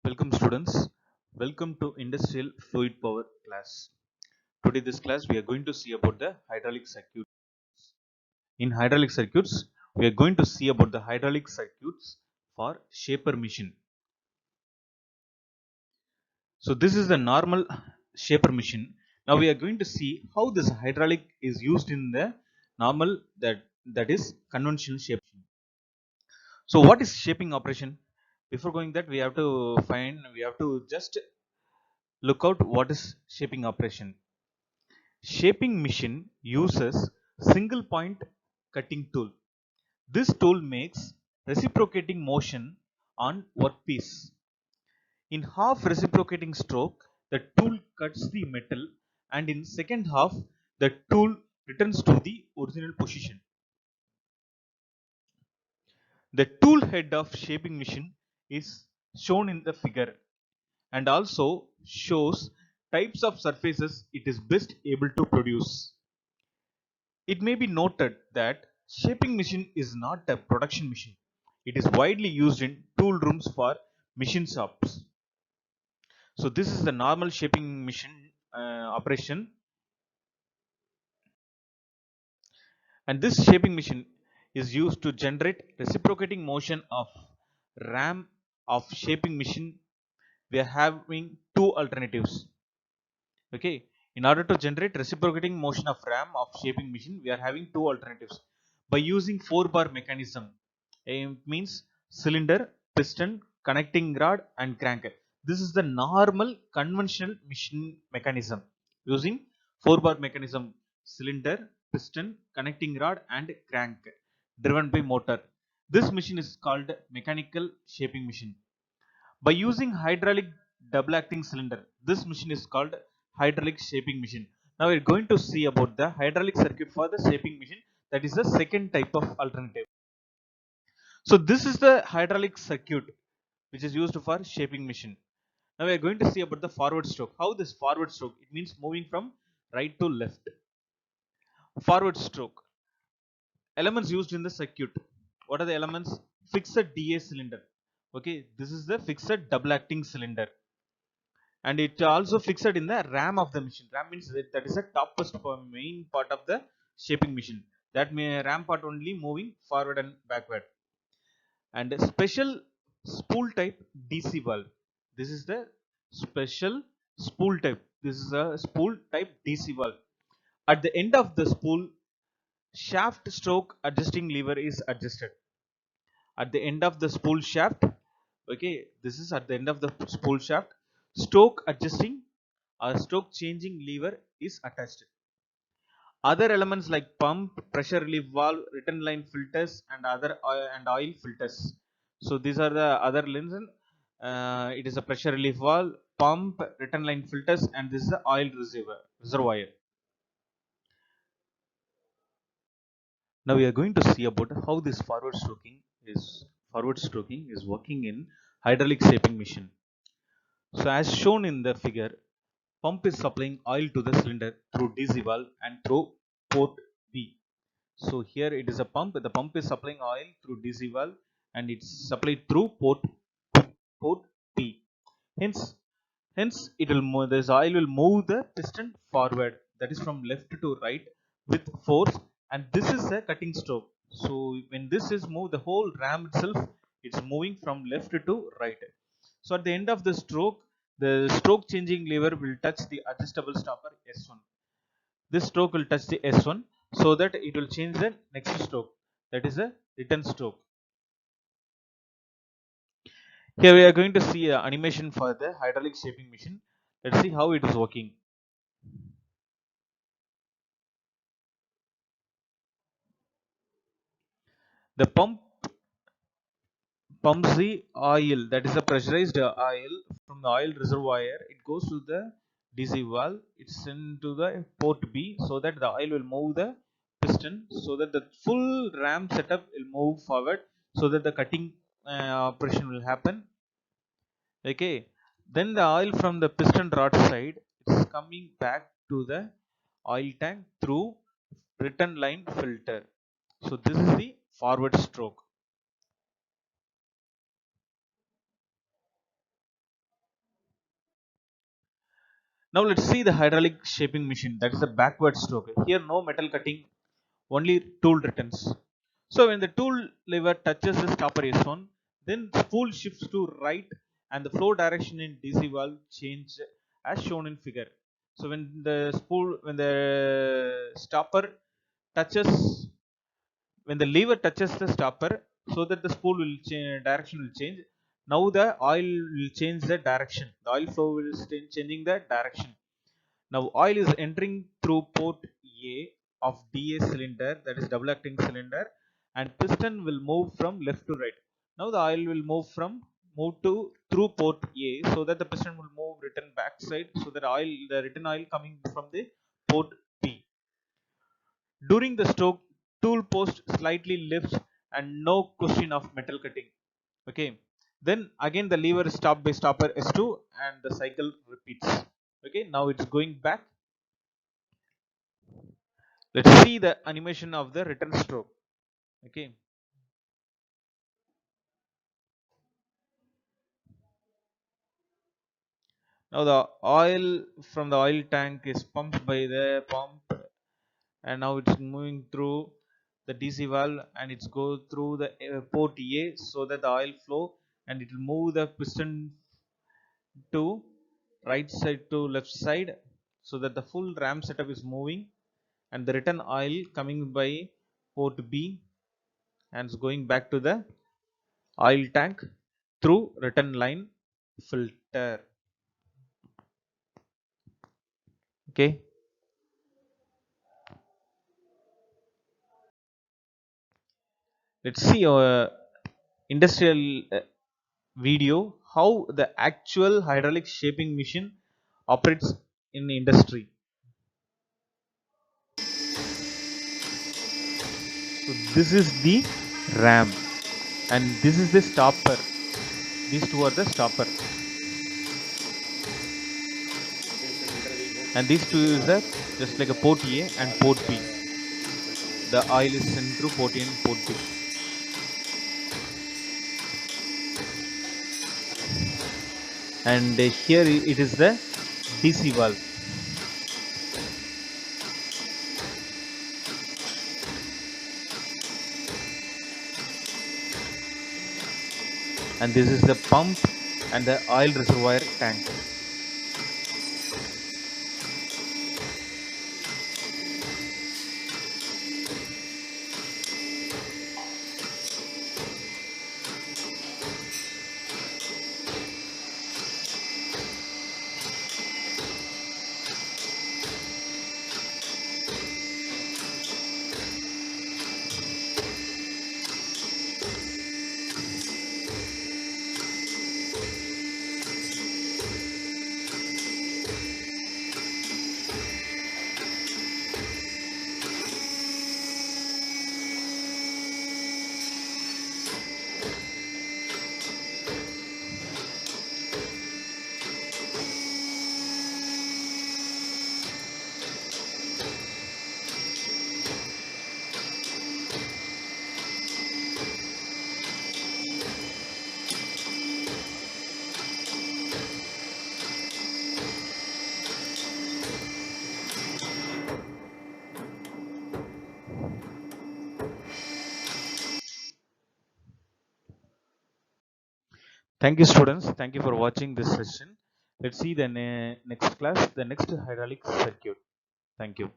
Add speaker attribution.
Speaker 1: Welcome students. Welcome to Industrial Fluid Power class. Today this class we are going to see about the hydraulic circuit. In hydraulic circuits, we are going to see about the hydraulic circuits for shaper machine. So this is the normal shaper machine. Now we are going to see how this hydraulic is used in the normal that is conventional shape. So what is shaping operation? Before going that we have to just look out what is shaping operation. Shaping machine uses single point cutting tool. This tool makes reciprocating motion on workpiece. In half reciprocating stroke, the tool cuts the metal, and in second half, the tool returns to the original position. The tool head of shaping machine is shown in the figure and also shows types of surfaces it is best able to produce. It may be noted that shaping machine is not a production machine. It is widely used in tool rooms for machine shops. So this is the normal shaping machine operation, and this shaping machine is used to generate reciprocating motion of ram of shaping machine. We are having two alternatives. Okay, in order to generate reciprocating motion of ram of shaping machine, we are having two alternatives by using 4-bar mechanism. It means cylinder, piston, connecting rod and crank. This is the normal conventional machine mechanism using 4-bar mechanism: cylinder, piston, connecting rod and crank driven by motor. This machine is called mechanical shaping machine. By using hydraulic double acting cylinder, this machine is called hydraulic shaping machine. Now we are going to see about the hydraulic circuit for the shaping machine, that is the second type of alternative. So this is the hydraulic circuit which is used for shaping machine. Now we are going to see about the forward stroke. How this forward stroke? It means moving from right to left. Forward stroke. Elements used in the circuit. What are the elements? Fixed DA cylinder. Okay, this is the fixed double acting cylinder, and it also fixed in the ram of the machine. Ram means that is the topmost main part of the shaping machine. That may ram part only moving forward and backward. And a special spool type DC valve. This is the special spool type. This is a spool type DC valve. At the end of the spool, shaft stroke adjusting lever is adjusted. At the end of the spool shaft, okay, this is at the end of the spool shaft, stroke adjusting or stroke changing lever is attached. Other elements like pump, pressure relief valve, return line filters and other oil filters. So these are the other lines. It is a pressure relief valve, pump, return line filters, and this is the oil reservoir. Now we are going to see about how this forward stroking is working in hydraulic shaping machine. So as shown in the figure, pump is supplying oil to the cylinder through DC valve and through port B. So here it is a pump. The pump is supplying oil through DC valve and it's supplied through port P. Hence it will move, this oil will move the piston forward, that is from left to right with force, and this is a cutting stroke. So when this is moved, the whole ram itself, it's moving from left to right. So at the end of the stroke, the stroke changing lever will touch the adjustable stopper S1. This stroke will touch the S1 so that it will change the next stroke, that is a return stroke. Here we are going to see an animation for the hydraulic shaping machine. Let's see how it is working. The pumps the oil, that is a pressurized oil from the oil reservoir. It goes to the DC valve. It's sent to the port B so that the oil will move the piston, so that the full ram setup will move forward, so that the cutting operation will happen. Okay, then the oil from the piston rod side is coming back to the oil tank through return line filter. So this is the forward stroke. Now let's see the hydraulic shaping machine, that is the backward stroke. Here no metal cutting, only tool returns. So when the tool lever touches the stopper S1, then spool shifts to right and the flow direction in DC valve change as shown in figure. So when the stopper touches, when the lever touches the stopper, so that the spool will direction will change. Now the oil will change the direction. The oil flow will changing the direction. Now oil is entering through port A of DA cylinder, that is double acting cylinder, and piston will move from left to right. Now the oil will move to through port A, so that the piston will move return backside, so that the return oil coming from the port B. During the stroke, tool post slightly lifts and no question of metal cutting. Okay. Then again the lever is stopped by stopper S2 and the cycle repeats. Okay. Now it's going back. Let's see the animation of the return stroke. Okay. Now the oil from the oil tank is pumped by the pump, and now it's moving through the DC valve and it's go through the port A, so that the oil flow, and it will move the piston to right side to left side, so that the full ram setup is moving, and the return oil coming by port B and is going back to the oil tank through return line filter. Okay. Let's see our industrial video how the actual hydraulic shaping machine operates in industry. So this is the ram and this is the stopper. These two are the stopper, and these two is the just like a port A and port B. The oil is sent through port A and port B, and here it is the DC valve, and this is the pump and the oil reservoir tank. Thank you, students. Thank you for watching this session. Let's see the next class, the next hydraulic circuit. Thank you.